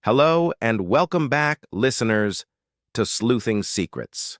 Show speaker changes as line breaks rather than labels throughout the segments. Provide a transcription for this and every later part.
Hello and welcome back, listeners, to Sleuthing Secrets.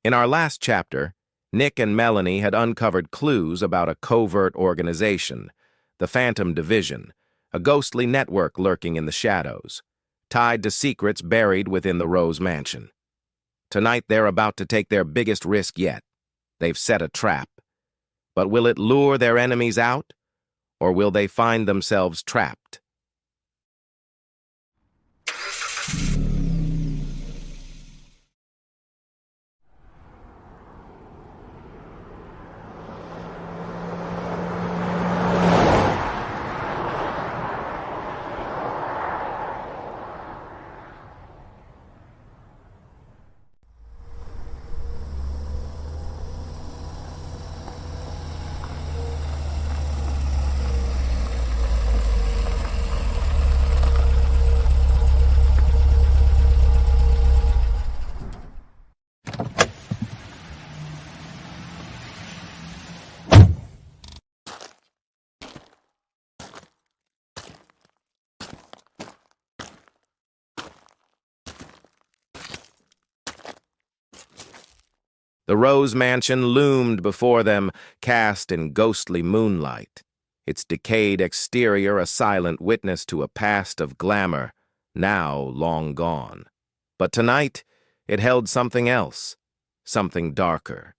In our last chapter, Nick and Melanie had uncovered clues about a covert organization, the Phantom Division, a ghostly network lurking in the shadows, tied to secrets buried within the Rose Mansion. Tonight they're about to take their biggest risk yet. They've set a trap. But will it lure their enemies out, or will they find themselves trapped? The Rose Mansion loomed before them, cast in ghostly moonlight, its decayed exterior a silent witness to a past of glamour, now long gone. But tonight, it held something else, something darker.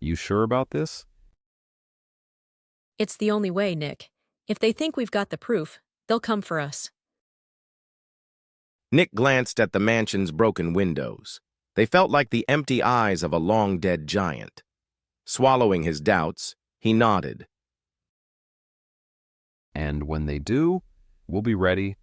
You sure about this?
It's the only way, Nick. If they think we've got the proof, they'll come for us.
Nick glanced at the mansion's broken windows. They felt like the empty eyes of a long-dead giant. Swallowing his doubts, he nodded.
And when they do, we'll be ready.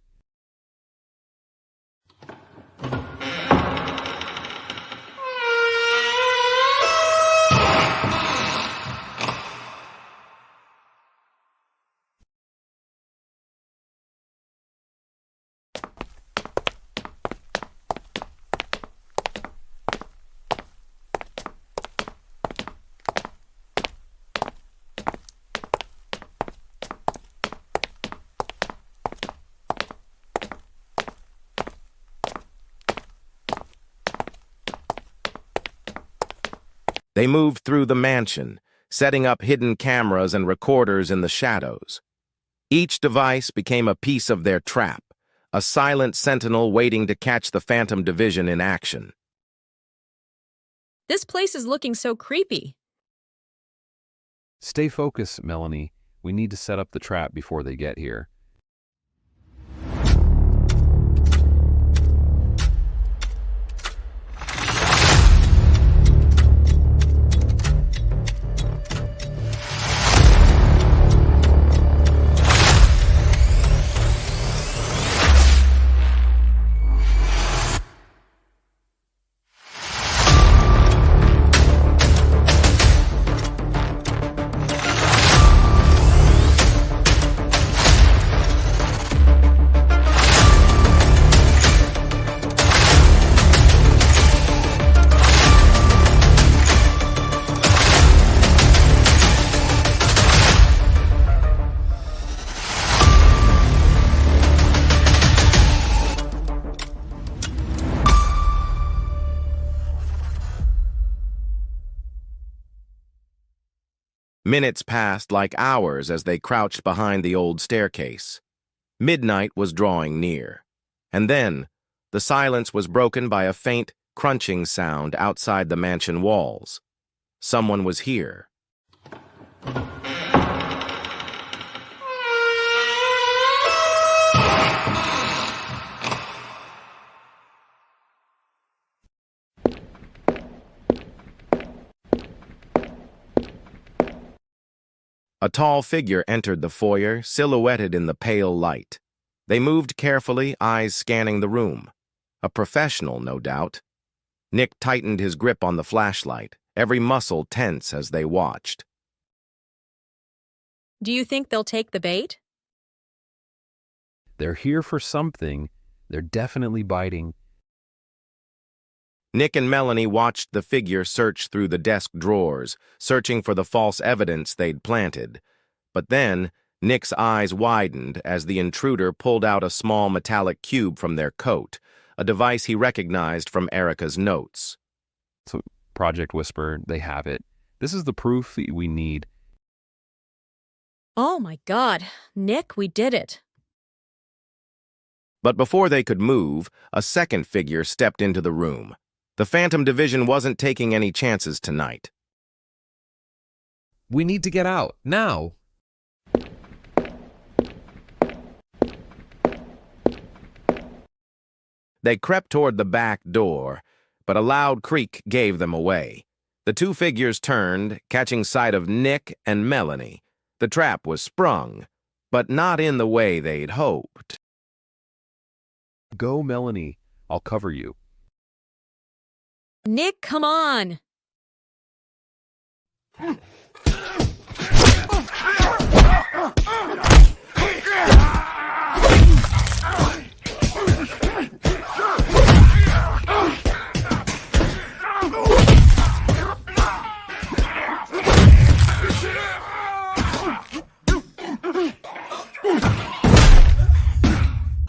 They moved through the mansion, setting up hidden cameras and recorders in the shadows. Each device became a piece of their trap, a silent sentinel waiting to catch the Phantom Division in action.
This place is looking so creepy.
Stay focused, Melanie. We need to set up the trap before they get here.
Minutes passed like hours as they crouched behind the old staircase. Midnight was drawing near. And then, the silence was broken by a faint, crunching sound outside the mansion walls. Someone was here. A tall figure entered the foyer, silhouetted in the pale light. They moved carefully, eyes scanning the room. A professional, no doubt. Nick tightened his grip on the flashlight, every muscle tense as they watched.
Do you think they'll take the bait?
They're here for something. They're definitely biting.
Nick and Melanie watched the figure search through the desk drawers, searching for the false evidence they'd planted. But then, Nick's eyes widened as the intruder pulled out a small metallic cube from their coat, a device he recognized from Erica's notes.
So, Project Whisper, they have it. This is the proof that we need.
Oh my God, Nick, we did it.
But before they could move, a second figure stepped into the room. The Phantom Division wasn't taking any chances tonight.
We need to get out, now.
They crept toward the back door, but a loud creak gave them away. The two figures turned, catching sight of Nick and Melanie. The trap was sprung, but not in the way they'd hoped.
Go, Melanie. I'll cover you.
Nick, come on.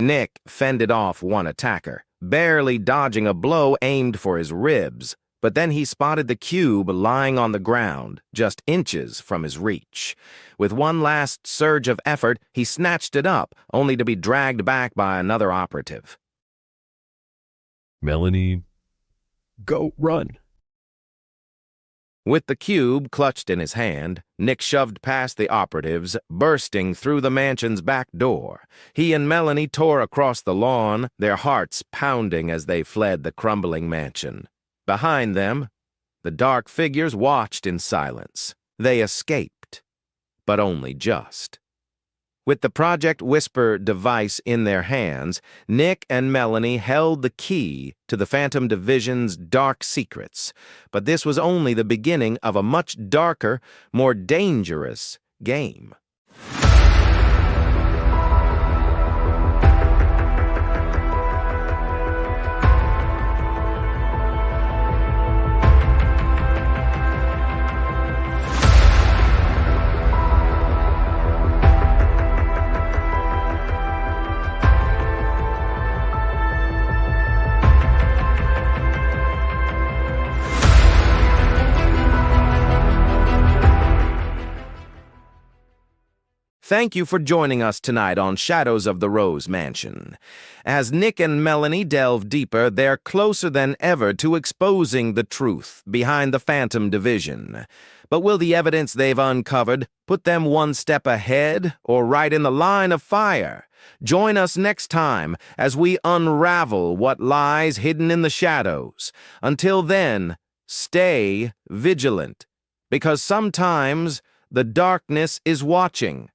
Nick fended off one attacker, barely dodging a blow aimed for his ribs, but then he spotted the cube lying on the ground, just inches from his reach. With one last surge of effort, he snatched it up, only to be dragged back by another operative.
Melanie, go, run.
With the cube clutched in his hand, Nick shoved past the operatives, bursting through the mansion's back door. He and Melanie tore across the lawn, their hearts pounding as they fled the crumbling mansion. Behind them, the dark figures watched in silence. They escaped, but only just. With the Project Whisper device in their hands, Nick and Melanie held the key to the Phantom Division's dark secrets. But this was only the beginning of a much darker, more dangerous game. Thank you for joining us tonight on Shadows of the Rose Mansion. As Nick and Melanie delve deeper, they're closer than ever to exposing the truth behind the Phantom Division. But will the evidence they've uncovered put them one step ahead or right in the line of fire? Join us next time as we unravel what lies hidden in the shadows. Until then, stay vigilant, because sometimes the darkness is watching.